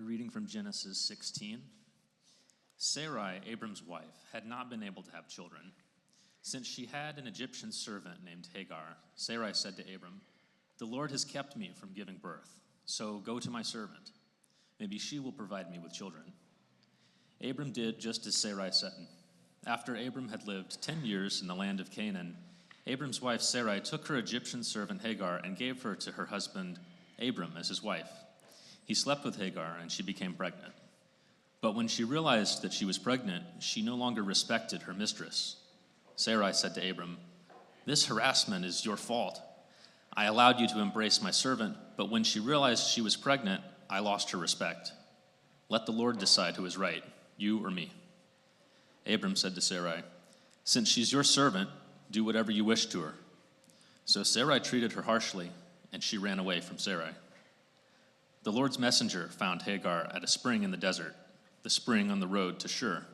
Reading from Genesis 16. Sarai, Abram's wife, had not been able to have children. Since she had an Egyptian servant named Hagar, Sarai said to Abram, "The Lord has kept me from giving birth, so go to my servant. Maybe she will provide me with children." Abram did just as Sarai said. After Abram had lived 10 years in the land of Canaan, Abram's wife Sarai took her Egyptian servant Hagar and gave her to her husband Abram as his wife. He slept with Hagar, and she became pregnant. But when she realized that she was pregnant, she no longer respected her mistress. Sarai said to Abram, "This harassment is your fault. I allowed you to embrace my servant, but when she realized she was pregnant, I lost her respect. Let the Lord decide who is right, you or me." Abram said to Sarai, "Since she's your servant, do whatever you wish to her." So Sarai treated her harshly, and she ran away from Sarai. The Lord's messenger found Hagar at a spring in the desert, the spring on the road to Shur,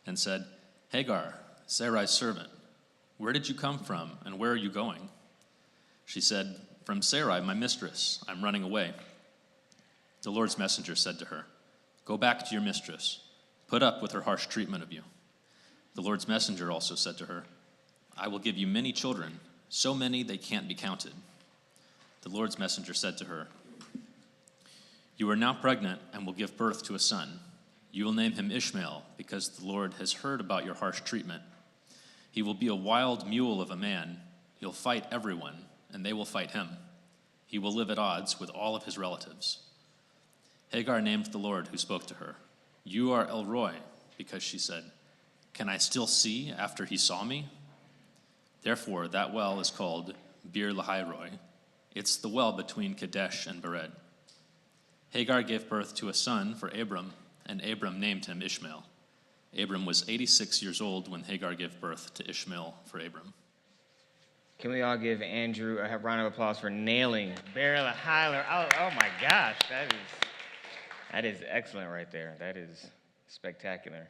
and said, "Hagar, Sarai's servant, where did you come from, and where are you going?" She said, "From Sarai, my mistress. I'm running away." The Lord's messenger said to her, "Go back to your mistress. Put up with her harsh treatment of you." The Lord's messenger also said to her, "I will give you many children, so many they can't be counted." The Lord's messenger said to her, "You are now pregnant and will give birth to a son. You will name him Ishmael, because the Lord has heard about your harsh treatment. He will be a wild mule of a man. He'll fight everyone, and they will fight him. He will live at odds with all of his relatives." Hagar named the Lord who spoke to her, "You are El Roi," because she said, "Can I still see after he saw me?" Therefore, that well is called Bir Lahai Roi. It's the well between Kadesh and Bered. Hagar gave birth to a son for Abram, and Abram named him Ishmael. Abram was 86 years old when Hagar gave birth to Ishmael for Abram. Can we all give Andrew a round of applause for nailing Bir Lahai Roi? Oh my gosh, that is excellent right there. That is spectacular.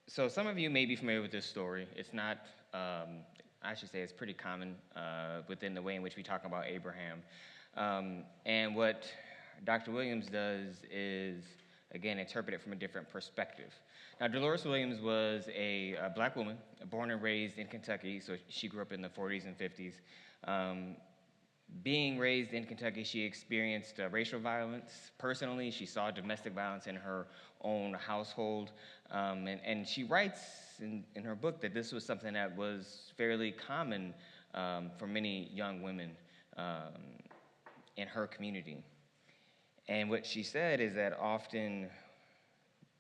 So some of you may be familiar with this story. It's not, I should say it's pretty common within the way in which we talk about Abraham. And what Dr. Williams does is, again, interpret it from a different perspective. Now, Deloras Williams was a black woman born and raised in Kentucky, so she grew up in the 40s and 50s. Being raised in Kentucky, she experienced racial violence. Personally, she saw domestic violence in her own household. And she writes in her book that this was something that was fairly common for many young women in her community. And what she said is that often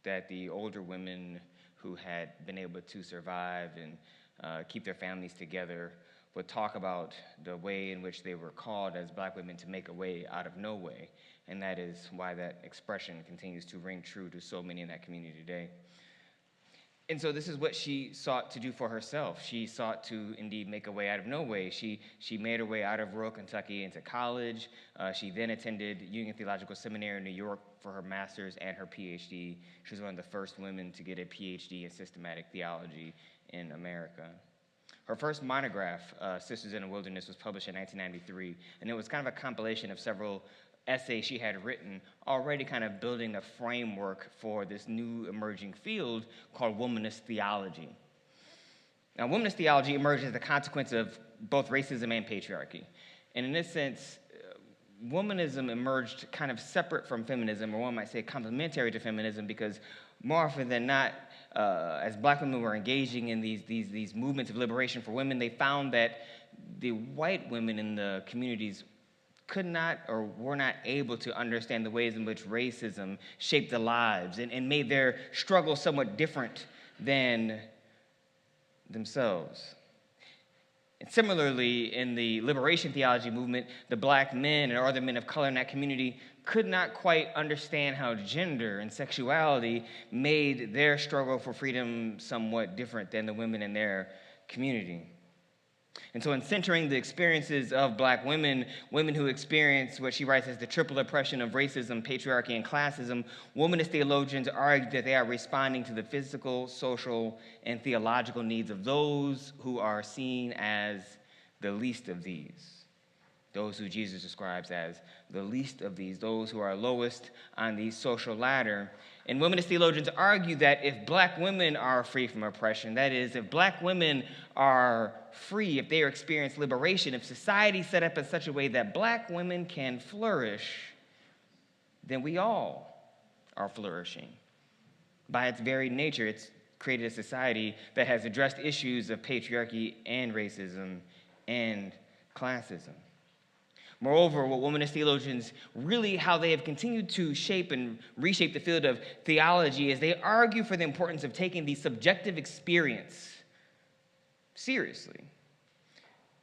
that the older women who had been able to survive and keep their families together would talk about the way in which they were called as black women to make a way out of no way. And that is why that expression continues to ring true to so many in that community today. And so this is what she sought to do for herself. She sought to indeed make a way out of no way. She made her way out of rural Kentucky into college. She then attended Union Theological Seminary in New York for her master's and her PhD. She was one of the first women to get a PhD in systematic theology in America. Her first monograph, Sisters in the Wilderness, was published in 1993, and it was kind of a compilation of several essays she had written, already kind of building a framework for this new emerging field called womanist theology. Now, womanist theology emerged as a consequence of both racism and patriarchy. And in this sense, womanism emerged kind of separate from feminism, or one might say complementary to feminism, because more often than not, as black women were engaging in these movements of liberation for women, they found that the white women in the communities could not or were not able to understand the ways in which racism shaped their lives and made their struggle somewhat different than themselves. And similarly, in the liberation theology movement, the black men and other men of color in that community could not quite understand how gender and sexuality made their struggle for freedom somewhat different than the women in their community. And so in centering the experiences of black women, women who experience what she writes as the triple oppression of racism, patriarchy, and classism, womanist theologians argue that they are responding to the physical, social, and theological needs of those who are seen as the least of these. those who Jesus describes as the least of these, those who are lowest on the social ladder. And womanist theologians argue that if black women are free from oppression, that is, if black women are free, if they experience liberation, if society is set up in such a way that black women can flourish, then we all are flourishing. By its very nature, it's created a society that has addressed issues of patriarchy and racism and classism. Moreover, what womanist theologians really, how they have continued to shape and reshape the field of theology is they argue for the importance of taking the subjective experience seriously.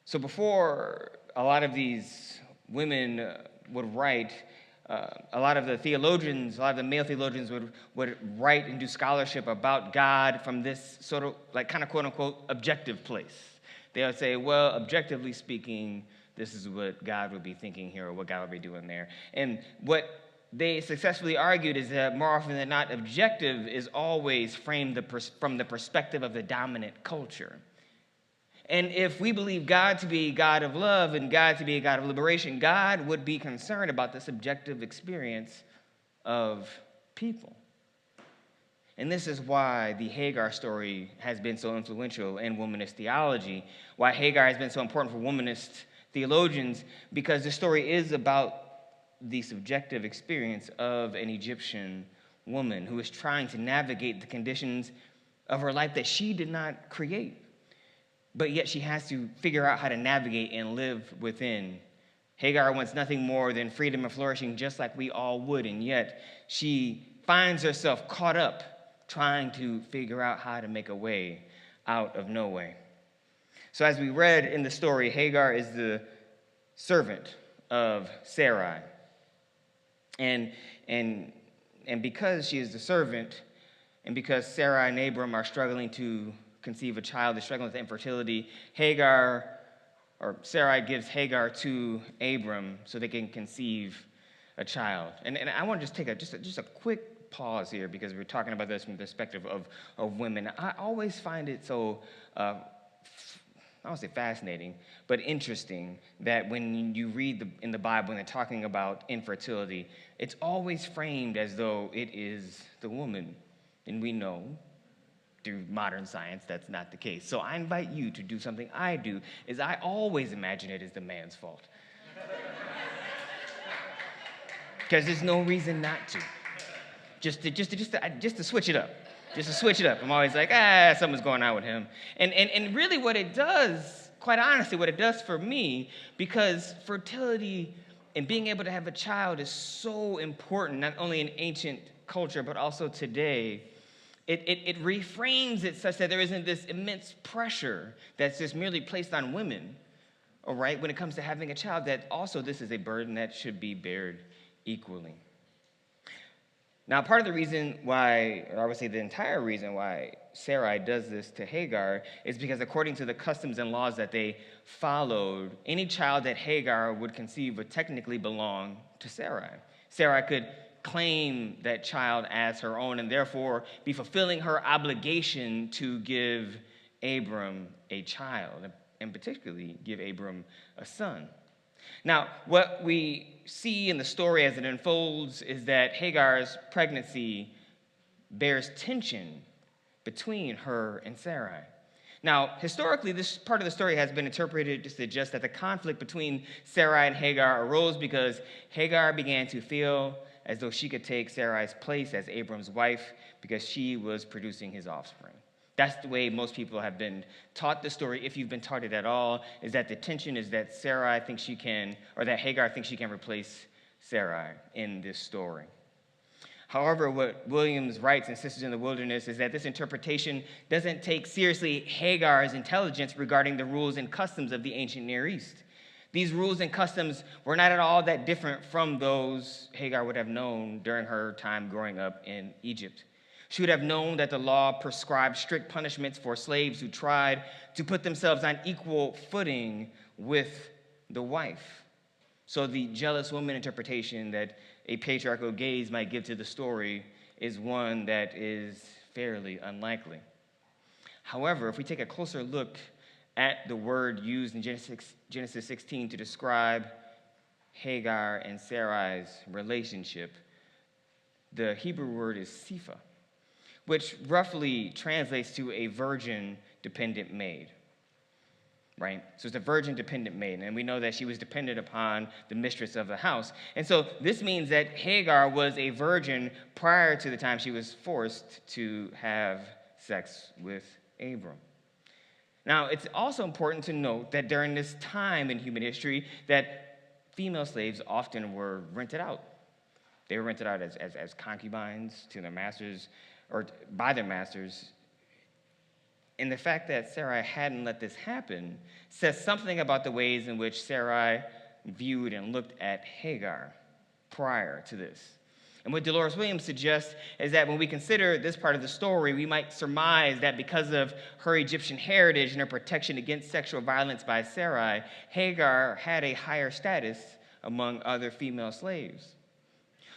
So before a lot of these women would write, a lot of the theologians, a lot of the male theologians would write and do scholarship about God from this sort of like kind of quote unquote objective place. They would say, well, objectively speaking, this is what God would be thinking here or what God would be doing there. And what they successfully argued is that more often than not, objective is always framed from the perspective of the dominant culture. And if we believe God to be a God of love and God to be a God of liberation, God would be concerned about the subjective experience of people. And this is why the Hagar story has been so influential in womanist theology, why Hagar has been so important for womanist theologians, because the story is about the subjective experience of an Egyptian woman who is trying to navigate the conditions of her life that she did not create. But yet she has to figure out how to navigate and live within. Hagar wants nothing more than freedom and flourishing, just like we all would, and yet she finds herself caught up trying to figure out how to make a way out of no way. So as we read in the story, Hagar is the servant of Sarai. And because she is the servant, and because Sarai and Abram are struggling to conceive a child, they're struggling with infertility, Sarai gives Hagar to Abram so they can conceive a child. And I want to just take just a quick pause here because we're talking about this from the perspective of women. I always find it so, I don't say fascinating, but interesting that when you read in the Bible and they're talking about infertility, it's always framed as though it is the woman. And we know through modern science that's not the case. So I invite you to do something I do, is I always imagine it is the man's fault. Because there's no reason not to. Just to switch it up. Just to switch it up. I'm always like, something's going on with him. And really what it does, quite honestly, what it does for me, because fertility and being able to have a child is so important, not only in ancient culture, but also today, it reframes it such that there isn't this immense pressure that's just merely placed on women, all right, when it comes to having a child, that also this is a burden that should be bared equally. Now, part of the reason why, or I would say the entire reason why Sarai does this to Hagar is because according to the customs and laws that they followed, any child that Hagar would conceive would technically belong to Sarai. Sarai could claim that child as her own and therefore be fulfilling her obligation to give Abram a child, and particularly give Abram a son. Now, what we see in the story as it unfolds is that Hagar's pregnancy bears tension between her and Sarai. Now, historically, this part of the story has been interpreted to suggest that the conflict between Sarai and Hagar arose because Hagar began to feel as though she could take Sarai's place as Abram's wife because she was producing his offspring. That's the way most people have been taught the story, if you've been taught it at all, is that the tension is that Sarai thinks she can, or that Hagar thinks she can replace Sarai in this story. However, what Williams writes in Sisters in the Wilderness is that this interpretation doesn't take seriously Hagar's intelligence regarding the rules and customs of the ancient Near East. These rules and customs were not at all that different from those Hagar would have known during her time growing up in Egypt. She would have known that the law prescribed strict punishments for slaves who tried to put themselves on equal footing with the wife. So the jealous woman interpretation that a patriarchal gaze might give to the story is one that is fairly unlikely. However, if we take a closer look at the word used in Genesis 16 to describe Hagar and Sarai's relationship, the Hebrew word is Sepha, which roughly translates to a virgin-dependent maid, right? So it's a virgin-dependent maid, and we know that she was dependent upon the mistress of the house. And so this means that Hagar was a virgin prior to the time she was forced to have sex with Abram. Now, it's also important to note that during this time in human history that female slaves often were rented out. They were rented out as concubines to their masters or by their masters. And the fact that Sarai hadn't let this happen says something about the ways in which Sarai viewed and looked at Hagar prior to this. And what Deloras Williams suggests is that when we consider this part of the story, we might surmise that because of her Egyptian heritage and her protection against sexual violence by Sarai, Hagar had a higher status among other female slaves.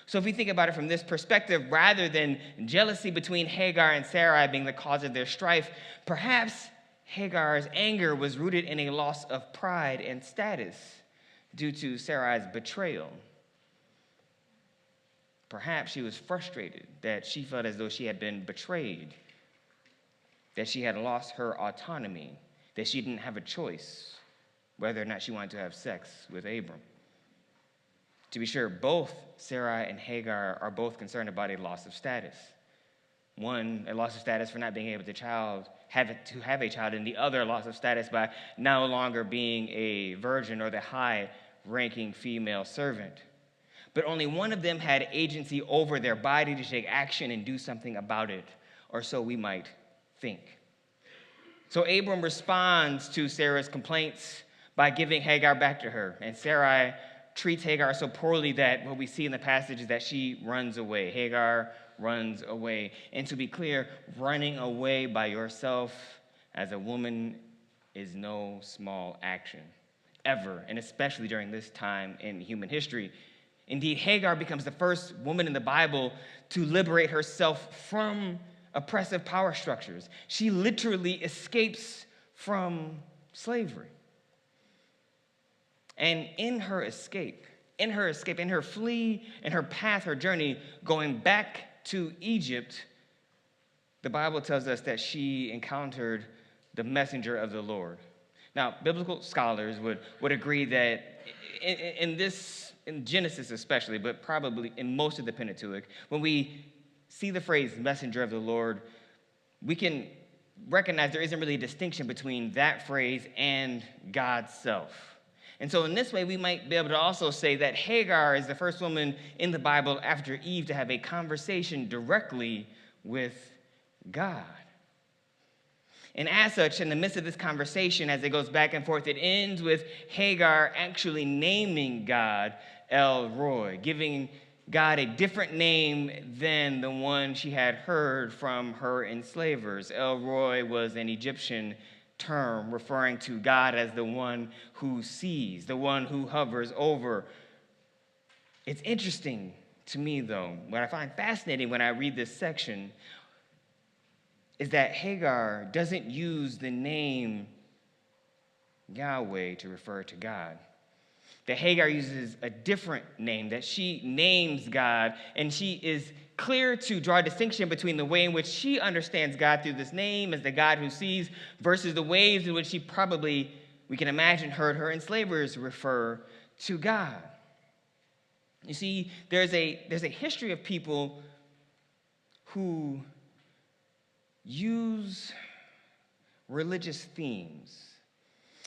So if we think about it from this perspective, rather than jealousy between Hagar and Sarai being the cause of their strife, perhaps Hagar's anger was rooted in a loss of pride and status due to Sarai's betrayal. Perhaps she was frustrated that she felt as though she had been betrayed, that she had lost her autonomy, that she didn't have a choice whether or not she wanted to have sex with Abram. To be sure, both Sarai and Hagar are both concerned about a loss of status. One, a loss of status for not being able to have a child, and the other, a loss of status by no longer being a virgin or the high-ranking female servant. But only one of them had agency over their body to take action and do something about it, or so we might think. So Abram responds to Sarah's complaints by giving Hagar back to her, and Sarai treats Hagar so poorly that what we see in the passage is that she runs away. Hagar runs away. And to be clear, running away by yourself as a woman is no small action, ever, and especially during this time in human history. Indeed, Hagar becomes the first woman in the Bible to liberate herself from oppressive power structures. She literally escapes from slavery. And in her escape, in her flee, in her path, her journey, going back to Egypt, the Bible tells us that she encountered the messenger of the Lord. Now, biblical scholars would agree that in Genesis especially, but probably in most of the Pentateuch, when we see the phrase messenger of the Lord, we can recognize there isn't really a distinction between that phrase and God's self. And so in this way, we might be able to also say that Hagar is the first woman in the Bible after Eve to have a conversation directly with God. And as such, in the midst of this conversation, as it goes back and forth, it ends with Hagar actually naming God El Roi, giving God a different name than the one she had heard from her enslavers. El Roi was an Egyptian term referring to God as the one who sees, the one who hovers over. It's interesting to me, though, what I find fascinating when I read this section is that Hagar doesn't use the name Yahweh to refer to God. That Hagar uses a different name, that she names God, and she is clear to draw a distinction between the way in which she understands God through this name as the God who sees versus the ways in which she probably, we can imagine, heard her enslavers refer to God. You see, there's a history of people who use religious themes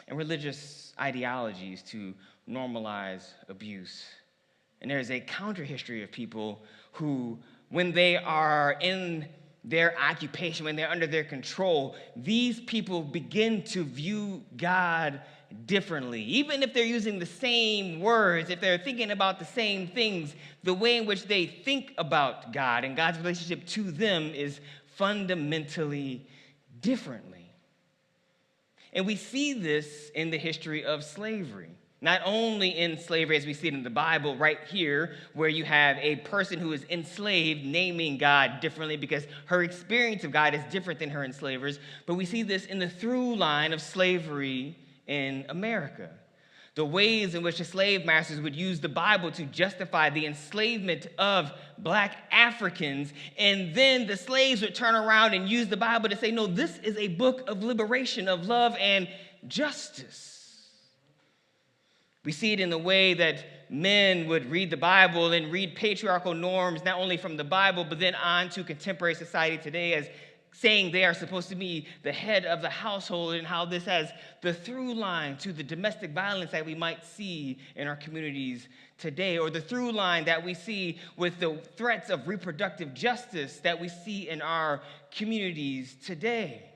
and religious ideologies to normalize abuse. And there's a counter history of people who, when they are in their occupation, when they're under their control, these people begin to view God differently. Even if they're using the same words, if they're thinking about the same things, the way in which they think about God and God's relationship to them is fundamentally differently. And we see this in the history of slavery. Not only in slavery as we see it in the Bible right here, where you have a person who is enslaved naming God differently because her experience of God is different than her enslavers, but we see this in the through line of slavery in America. The ways in which the slave masters would use the Bible to justify the enslavement of black Africans, and then the slaves would turn around and use the Bible to say, no, this is a book of liberation, of love and justice. We see it in the way that men would read the Bible and read patriarchal norms, not only from the Bible, but then on to contemporary society today as saying they are supposed to be the head of the household, and how this has the through line to the domestic violence that we might see in our communities today, or the through line that we see with the threats of reproductive justice that we see in our communities today.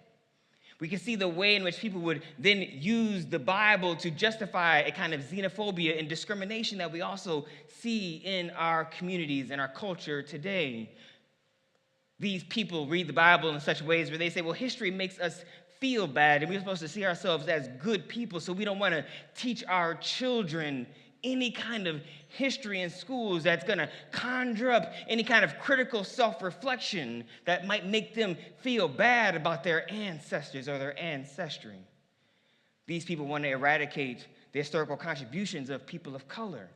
We can see the way in which people would then use the Bible to justify a kind of xenophobia and discrimination that we also see in our communities and our culture today. These people read the Bible in such ways where they say, well, history makes us feel bad, and we're supposed to see ourselves as good people, so we don't want to teach our children any kind of history in schools that's going to conjure up any kind of critical self-reflection that might make them feel bad about their ancestors or their ancestry. These people want to eradicate the historical contributions of people of color,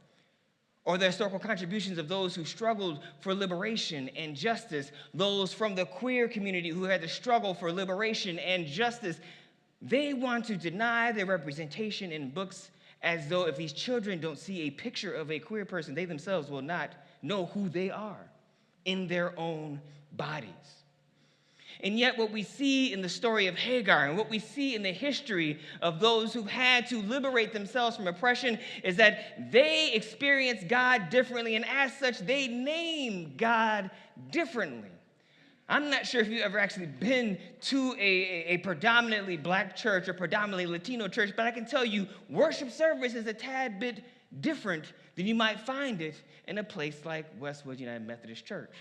or the historical contributions of those who struggled for liberation and justice, those from the queer community who had to struggle for liberation and justice. They want to deny their representation in books, as though if these children don't see a picture of a queer person, they themselves will not know who they are in their own bodies. And yet what we see in the story of Hagar and what we see in the history of those who had to liberate themselves from oppression is that they experience God differently, and as such, they name God differently. I'm not sure if you've ever actually been to a predominantly black church or predominantly Latino church, but I can tell you worship service is a tad bit different than you might find it in a place like Westwood United Methodist Church.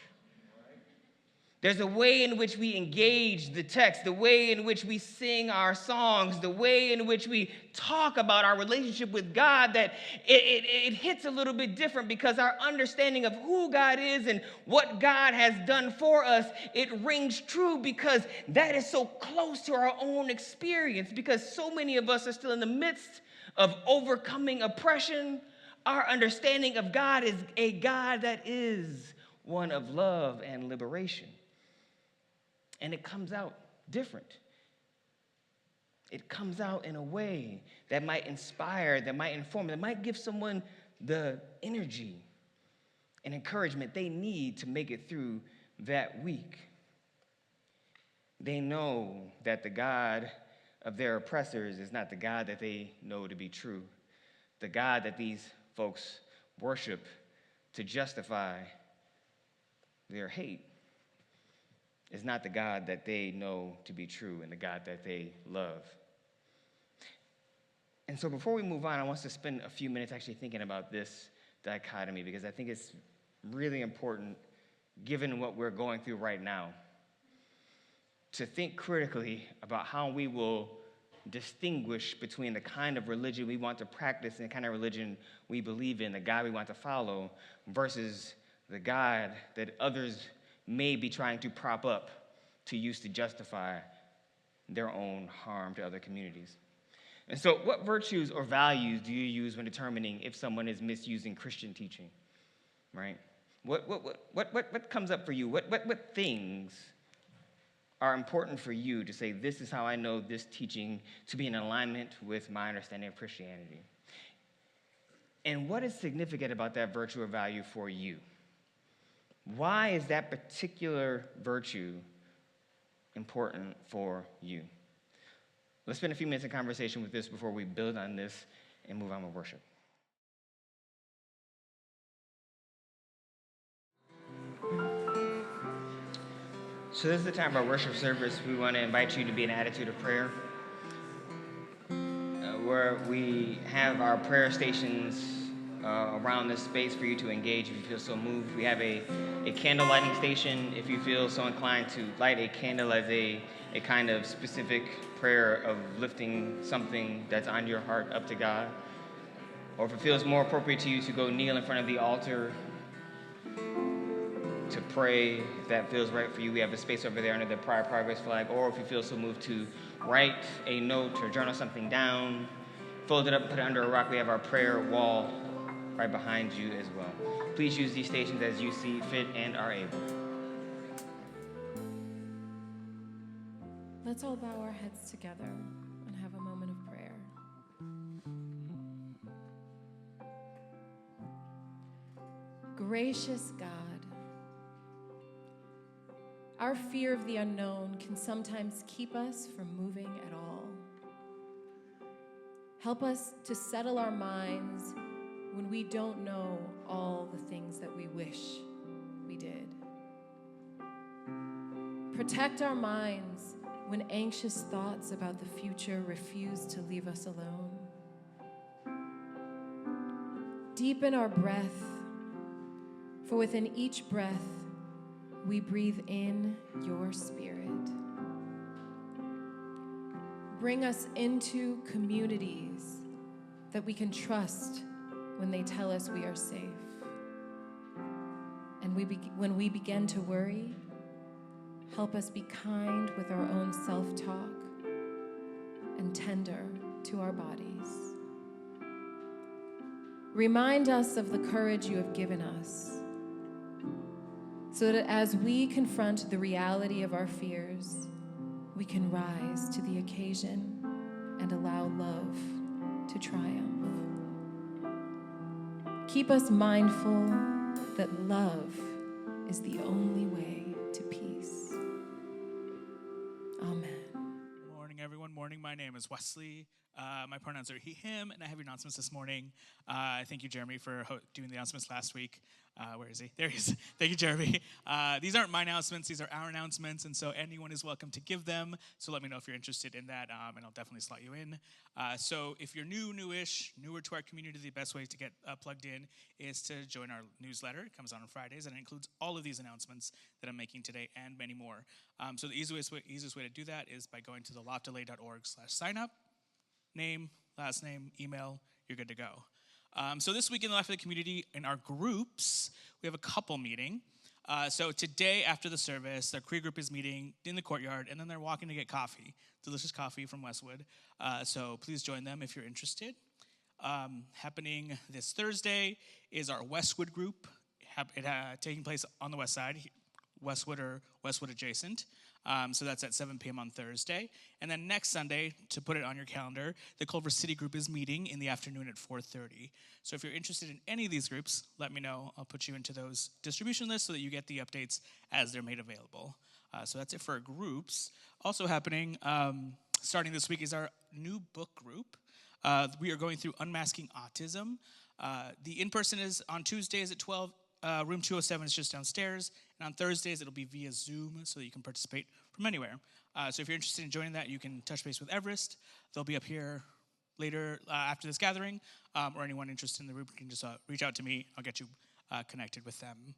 There's a way in which we engage the text, the way in which we sing our songs, the way in which we talk about our relationship with God, that it hits a little bit different because our understanding of who God is and what God has done for us, it rings true because that is so close to our own experience, because so many of us are still in the midst of overcoming oppression. Our understanding of God is a God that is one of love and liberation. And it comes out different. It comes out in a way that might inspire, that might inform, that might give someone the energy and encouragement they need to make it through that week. They know that the God of their oppressors is not the God that they know to be true. The God that these folks worship to justify their hate is not the God that they know to be true and the God that they love. And so before we move on, I want us to spend a few minutes actually thinking about this dichotomy, because I think it's really important, given what we're going through right now, to think critically about how we will distinguish between the kind of religion we want to practice and the kind of religion we believe in, the God we want to follow, versus the God that others may be trying to prop up to use to justify their own harm to other communities. And so what virtues or values do you use when determining if someone is misusing Christian teaching, right? What comes up for you? What things are important for you to say, this is how I know this teaching to be in alignment with my understanding of Christianity? And what is significant about that virtue or value for you? Why is that particular virtue important for you? Let's spend a few minutes in conversation with this before we build on this and move on with worship. So this is the time of our worship service. We want to invite you to be in an attitude of prayer, where we have our prayer stations around this space for you to engage if you feel so moved. We have a candle lighting station if you feel so inclined to light a candle as a kind of specific prayer of lifting something that's on your heart up to God. or if it feels more appropriate to you to go kneel in front of the altar to pray, if that feels right for you, we have a space over there under the prior progress flag. Or if you feel so moved to write a note or journal something down, fold it up, put it under a rock, we have our prayer wall right behind you as well. Please use these stations as you see fit and are able. Let's all bow our heads together and have a moment of prayer. Gracious God, our fear of the unknown can sometimes keep us from moving at all. Help us to settle our minds when we don't know all the things that we wish we did. Protect our minds when anxious thoughts about the future refuse to leave us alone. Deepen our breath, for within each breath, we breathe in your Spirit. Bring us into communities that we can trust when they tell us we are safe. And when we begin to worry, help us be kind with our own self-talk and tender to our bodies. Remind us of the courage you have given us, so that as we confront the reality of our fears, we can rise to the occasion and allow love to triumph. Keep us mindful that love is the only way to peace. Amen. Morning, everyone. Morning. My name is Wesley. My pronouns are he, him, and I have your announcements this morning. Thank you, Jeremy, for doing the announcements last week. Where is he? There he is. Thank you, Jeremy. These aren't my announcements. These are our announcements, and so anyone is welcome to give them. So let me know if you're interested in that, and I'll definitely slot you in. So if you're newer to our community, the best way to get plugged in is to join our newsletter. It comes out on Fridays, and it includes all of these announcements that I'm making today and many more. So the easiest way to do that is by going to theloftdelay.org/signup. Name, last name, email, you're good to go. So this week in the Life of the Community, in our groups, we have a couple meeting. So today after the service, the Cree group is meeting in the courtyard, and then they're walking to get coffee, delicious coffee from Westwood. So please join them if you're interested. Happening this Thursday is our Westwood group, taking place on the west side, Westwood or Westwood adjacent. So that's at 7 p.m. on Thursday. And then next Sunday, to put it on your calendar, the Culver City group is meeting in the afternoon at 4:30. So if you're interested in any of these groups, let me know. I'll put you into those distribution lists so that you get the updates as they're made available. So that's it for our groups. Also happening, starting this week, is our new book group. We are going through Unmasking Autism. The in-person is on Tuesdays at 12. Room 207 is just downstairs, and on Thursdays it'll be via Zoom so that you can participate from anywhere. So if you're interested in joining that, you can touch base with Everest. They'll be up here later after this gathering, or anyone interested in the group can just reach out to me. I'll get you connected with them.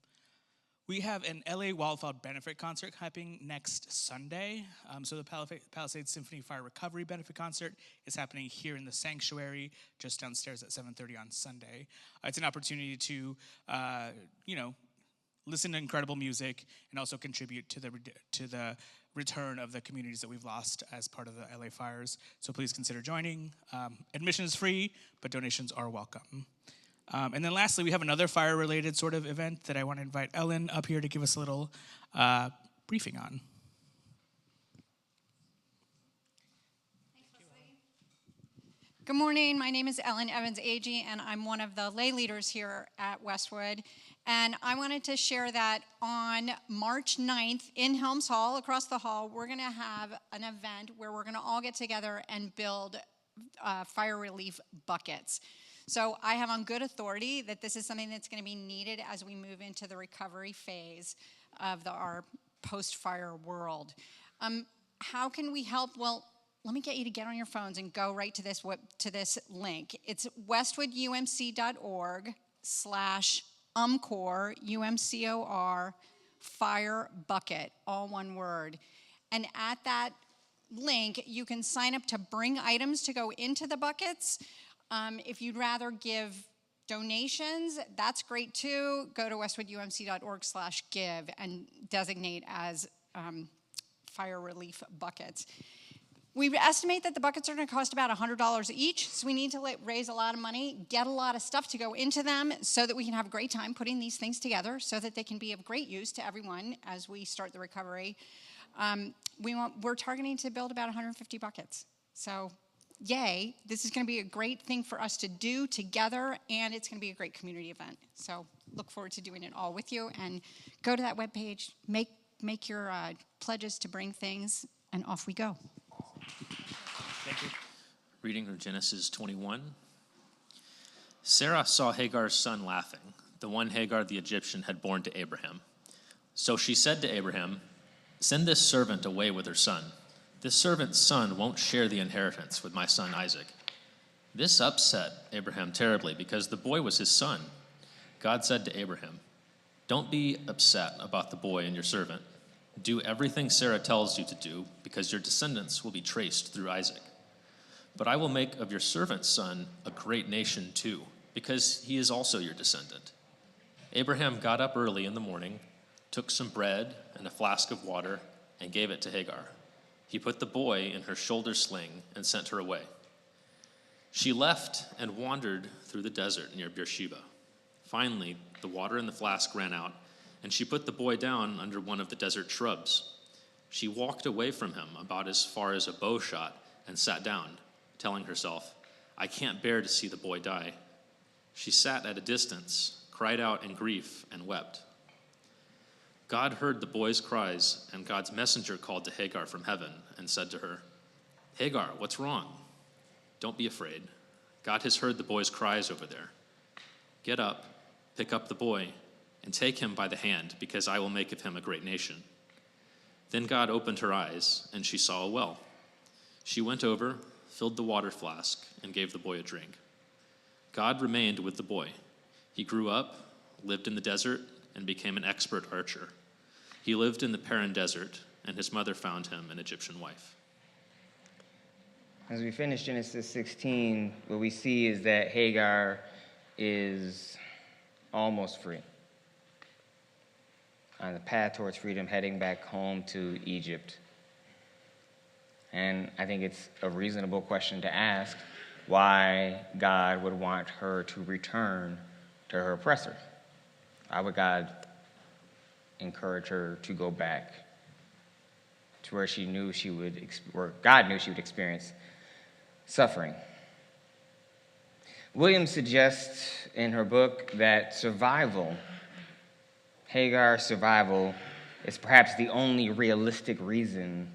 We have an LA Wildfire Benefit Concert happening next Sunday. So the Palisades Symphony Fire Recovery Benefit Concert is happening here in the sanctuary, just downstairs at 7:30 on Sunday. It's an opportunity to, listen to incredible music and also contribute to the return of the communities that we've lost as part of the LA fires. So please consider joining. Admission is free, but donations are welcome. And then lastly, we have another fire-related sort of event that I want to invite Ellen up here to give us a little briefing on. Good morning. My name is Ellen Evans-Agee, and I'm one of the lay leaders here at Westwood. And I wanted to share that on March 9th in Helms Hall, across the hall, we're going to have an event where we're going to all get together and build fire relief buckets. So I have on good authority that this is something that's going to be needed as we move into the recovery phase of our post-fire world. How can we help? Well, let me get you to get on your phones and go right to this link. It's westwoodumc.org/UMCOR, UMCOR, fire bucket, all one word. And at that link, you can sign up to bring items to go into the buckets. If you'd rather give donations, that's great too. Go to westwoodumc.org/give and designate as fire relief buckets. We estimate that the buckets are going to cost about $100 each, so we need to raise a lot of money, get a lot of stuff to go into them so that we can have a great time putting these things together so that they can be of great use to everyone as we start the recovery. We're targeting to build about 150 buckets. So yay, this is going to be a great thing for us to do together, and it's going to be a great community event. So look forward to doing it all with you, and go to that webpage, make your pledges to bring things, and off we go. Thank you. Reading from Genesis 21. Sarah saw Hagar's son laughing, the one Hagar the Egyptian had borne to Abraham. So she said to Abraham, "Send this servant away with her son. This servant's son won't share the inheritance with my son Isaac." This upset Abraham terribly because the boy was his son. God said to Abraham, "Don't be upset about the boy and your servant. Do everything Sarah tells you to do, because your descendants will be traced through Isaac. But I will make of your servant's son a great nation too, because he is also your descendant." Abraham got up early in the morning, took some bread and a flask of water, and gave it to Hagar. He put the boy in her shoulder sling and sent her away. She left and wandered through the desert near Beersheba. Finally, the water in the flask ran out, and she put the boy down under one of the desert shrubs. She walked away from him about as far as a bow shot and sat down, telling herself, "I can't bear to see the boy die." She sat at a distance, cried out in grief, and wept. God heard the boy's cries, and God's messenger called to Hagar from heaven and said to her, "Hagar, what's wrong? Don't be afraid. God has heard the boy's cries over there. Get up, pick up the boy, and take him by the hand, because I will make of him a great nation." Then God opened her eyes, and she saw a well. She went over, filled the water flask, and gave the boy a drink. God remained with the boy. He grew up, lived in the desert, and became an expert archer. He lived in the Paran desert, and his mother found him an Egyptian wife. As we finish Genesis 16, what we see is that Hagar is almost free, on the path towards freedom, heading back home to Egypt. And I think it's a reasonable question to ask why God would want her to return to her oppressor. Why would God encourage her to go back to where God knew she would experience suffering? Williams suggests in her book that Hagar's survival, is perhaps the only realistic reason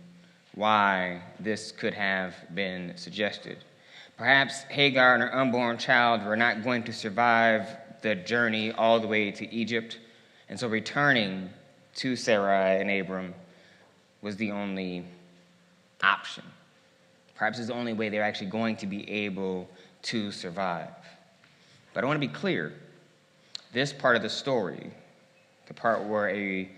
why this could have been suggested. Perhaps Hagar and her unborn child were not going to survive the journey all the way to Egypt, and so returning to Sarai and Abram was the only option. Perhaps it's the only way they're actually going to be able to survive. But I want to be clear. This part of the story, the part where a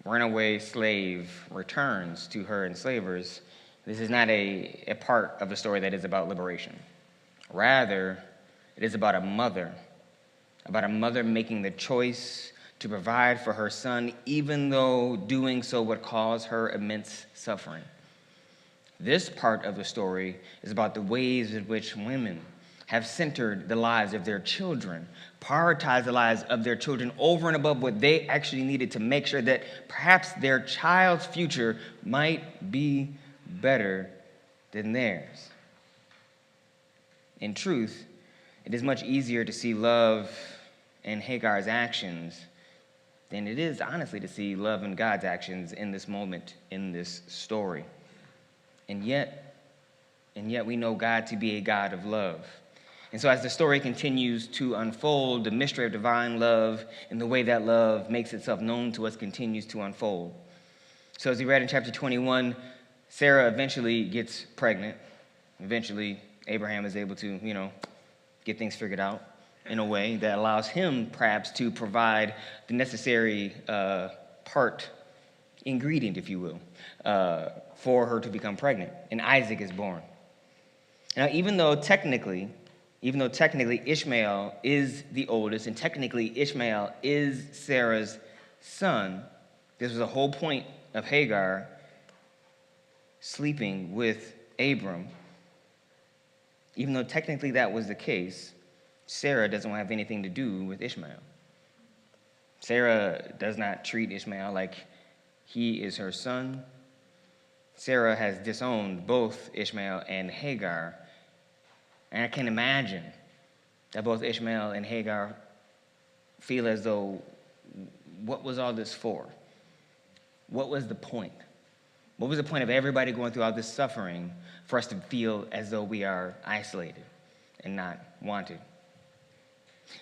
runaway slave returns to her enslavers, this is not a part of the story that is about liberation. Rather, it is about a mother making the choice to provide for her son, even though doing so would cause her immense suffering. This part of the story is about the ways in which women have centered the lives of their children, prioritized the lives of their children over and above what they actually needed to make sure that perhaps their child's future might be better than theirs. In truth, it is much easier to see love in Hagar's actions than it is, honestly, to see love in God's actions in this moment, in this story. And yet we know God to be a God of love. And so as the story continues to unfold, the mystery of divine love and the way that love makes itself known to us continues to unfold. So as we read in chapter 21, Sarah eventually gets pregnant. Eventually, Abraham is able to, get things figured out in a way that allows him perhaps to provide the necessary ingredient, if you will, for her to become pregnant. And Isaac is born. Now, even though technically even though technically Ishmael is the oldest, and technically Ishmael is Sarah's son, this was the whole point of Hagar sleeping with Abram. Even though technically that was the case, Sarah doesn't have anything to do with Ishmael. Sarah does not treat Ishmael like he is her son. Sarah has disowned both Ishmael and Hagar. And I can imagine that both Ishmael and Hagar feel as though, what was all this for? What was the point? What was the point of everybody going through all this suffering for us to feel as though we are isolated and not wanted?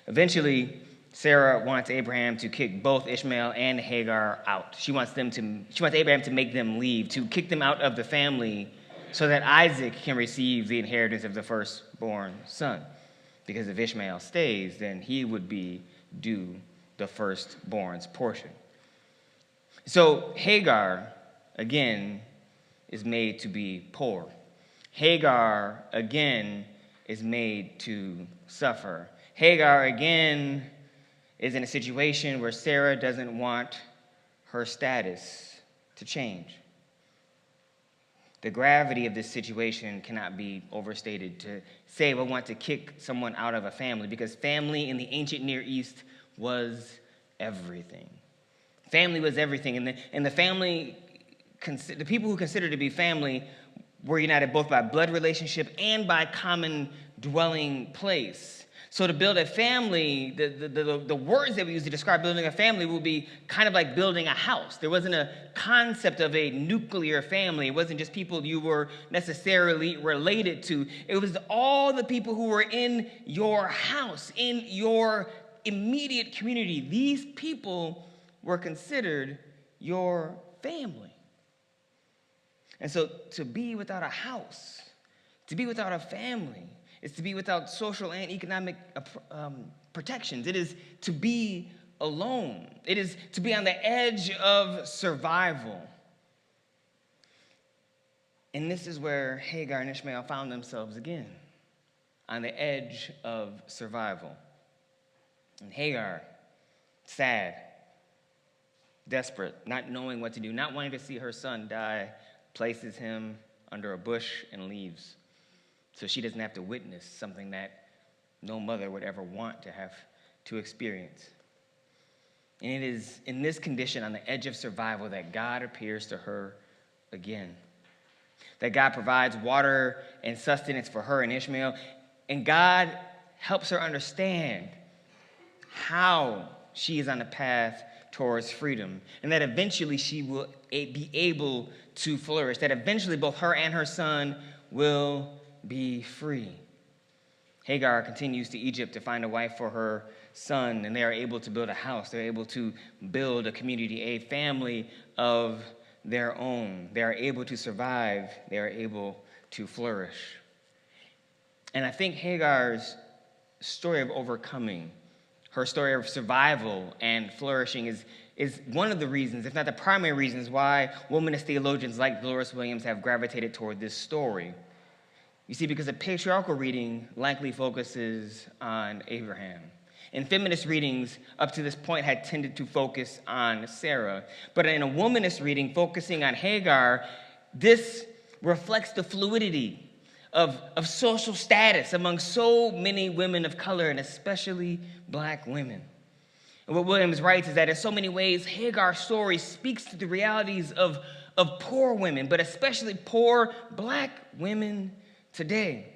Eventually, Sarah wants Abraham to kick both Ishmael and Hagar out. She wants Abraham to make them leave, to kick them out of the family so that Isaac can receive the inheritance of the firstborn son. Because if Ishmael stays, then he would be due the firstborn's portion. So Hagar, again, is made to be poor. Hagar, again, is made to suffer. Hagar, again, is in a situation where Sarah doesn't want her status to change. The gravity of this situation cannot be overstated to say we want to kick someone out of a family, because family in the ancient Near East was everything. Family was everything, and the family, the people who considered to be family were united both by blood relationship and by common dwelling place. So to build a family, the words that we use to describe building a family will be kind of like building a house. There wasn't a concept of a nuclear family. It wasn't just people you were necessarily related to. It was all the people who were in your house, in your immediate community. These people were considered your family. And so to be without a house, to be without a family, is to be without social and economic protections. It is to be alone. It is to be on the edge of survival. And this is where Hagar and Ishmael found themselves again, on the edge of survival. And Hagar, sad, desperate, not knowing what to do, not wanting to see her son die, places him under a bush and leaves, so she doesn't have to witness something that no mother would ever want to have to experience. And it is in this condition, on the edge of survival, that God appears to her again. That God provides water and sustenance for her and Ishmael. And God helps her understand how she is on the path towards freedom. And that eventually she will be able to flourish. That eventually both her and her son will be free. Hagar continues to Egypt to find a wife for her son, and they are able to build a house. They're able to build a community, a family of their own. They are able to survive. They are able to flourish. And I think Hagar's story of overcoming, her story of survival and flourishing is one of the reasons, if not the primary reasons, why womanist theologians like Deloras Williams have gravitated toward this story. You see, because a patriarchal reading likely focuses on Abraham. And feminist readings up to this point had tended to focus on Sarah. But in a womanist reading focusing on Hagar, this reflects the fluidity of social status among so many women of color, and especially black women. And what Williams writes is that in so many ways, Hagar's story speaks to the realities of poor women, but especially poor black women today.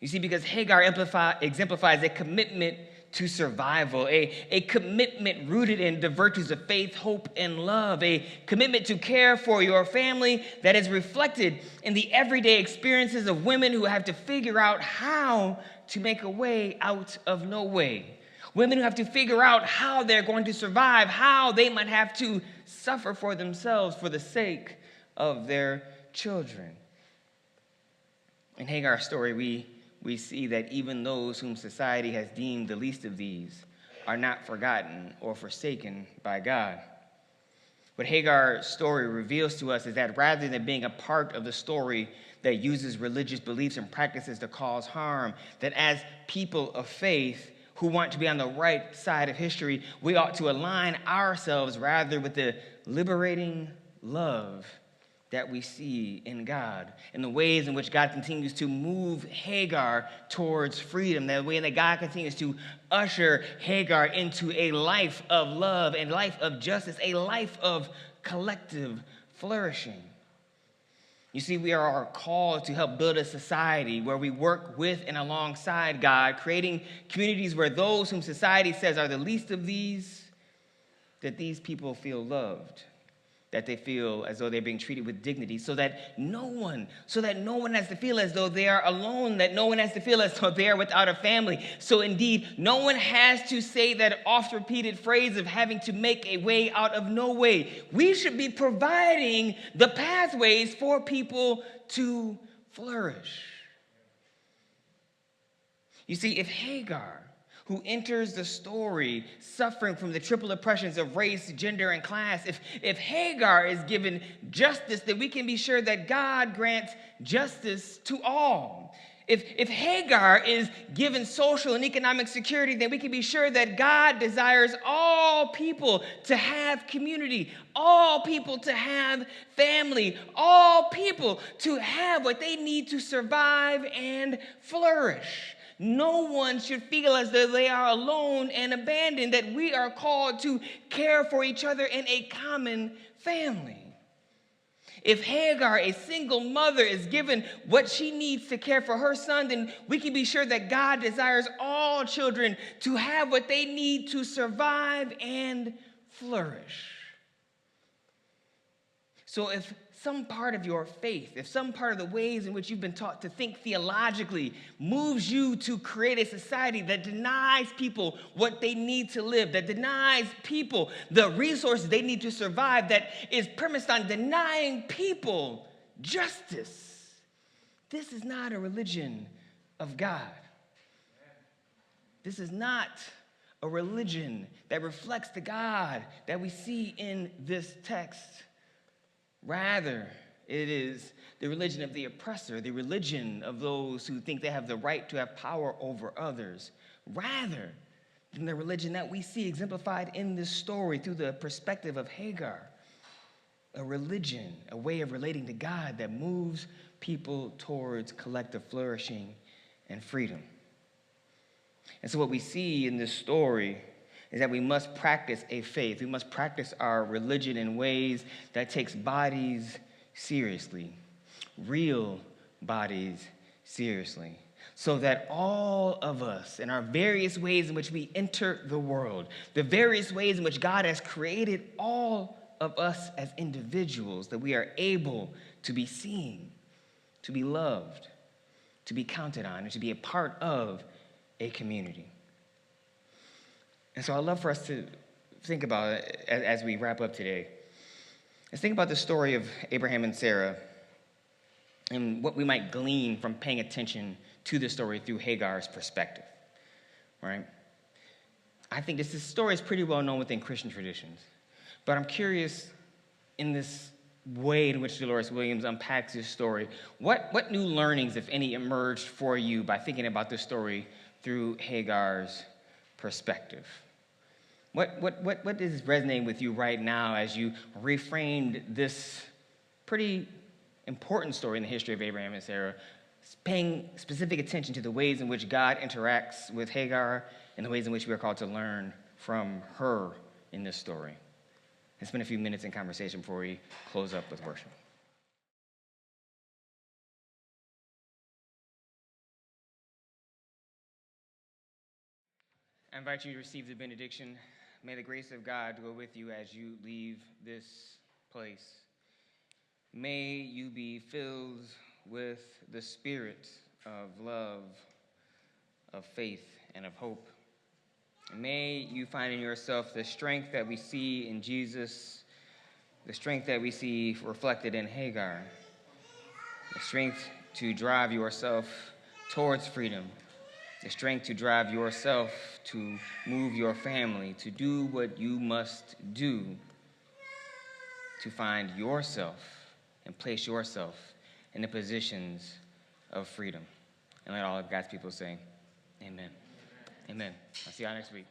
You see, because Hagar exemplifies a commitment to survival, a commitment rooted in the virtues of faith, hope, and love, a commitment to care for your family that is reflected in the everyday experiences of women who have to figure out how to make a way out of no way. Women who have to figure out how they're going to survive, how they might have to suffer for themselves for the sake of their children. In Hagar's story, we see that even those whom society has deemed the least of these are not forgotten or forsaken by God. What Hagar's story reveals to us is that rather than being a part of the story that uses religious beliefs and practices to cause harm, that as people of faith who want to be on the right side of history, we ought to align ourselves rather with the liberating love that we see in God, and the ways in which God continues to move Hagar towards freedom, the way that God continues to usher Hagar into a life of love and life of justice, a life of collective flourishing. You see, we are called to help build a society where we work with and alongside God, creating communities where those whom society says are the least of these, that these people feel loved, that they feel as though they're being treated with dignity, so that no one has to feel as though they are alone, that no one has to feel as though they are without a family. So indeed, no one has to say that oft-repeated phrase of having to make a way out of no way. We should be providing the pathways for people to flourish. You see, if Hagar, who enters the story suffering from the triple oppressions of race, gender, and class, if Hagar is given justice, then we can be sure that God grants justice to all. If Hagar is given social and economic security, then we can be sure that God desires all people to have community, all people to have family, all people to have what they need to survive and flourish. No one should feel as though they are alone and abandoned, that we are called to care for each other in a common family. If Hagar, a single mother, is given what she needs to care for her son, then we can be sure that God desires all children to have what they need to survive and flourish. So if some part of your faith, if some part of the ways in which you've been taught to think theologically moves you to create a society that denies people what they need to live, that denies people the resources they need to survive, that is premised on denying people justice, this is not a religion of God. This is not a religion that reflects the God that we see in this text. Rather, it is the religion of the oppressor, the religion of those who think they have the right to have power over others, rather than the religion that we see exemplified in this story through the perspective of Hagar. A religion, a way of relating to God that moves people towards collective flourishing and freedom. And so what we see in this story is that we must practice a faith. We must practice our religion in ways that takes bodies seriously, real bodies seriously, so that all of us, in our various ways in which we enter the world, the various ways in which God has created all of us as individuals, that we are able to be seen, to be loved, to be counted on, and to be a part of a community. And so I'd love for us to think about it as we wrap up today. Let's think about the story of Abraham and Sarah and what we might glean from paying attention to the story through Hagar's perspective, right? I think this story is pretty well known within Christian traditions, but I'm curious in this way in which Deloras Williams unpacks this story, what new learnings, if any, emerged for you by thinking about this story through Hagar's perspective? What is resonating with you right now as you reframed this pretty important story in the history of Abraham and Sarah, paying specific attention to the ways in which God interacts with Hagar and the ways in which we are called to learn from her in this story? Let's spend a few minutes in conversation before we close up with worship. I invite you to receive the benediction. May the grace of God go with you as you leave this place. May you be filled with the spirit of love, of faith, and of hope. May you find in yourself the strength that we see in Jesus, the strength that we see reflected in Hagar, the strength to drive yourself towards freedom, the strength to drive yourself to move your family, to do what you must do to find yourself and place yourself in the positions of freedom. And let all of God's people say, amen. Amen. I'll see y'all next week.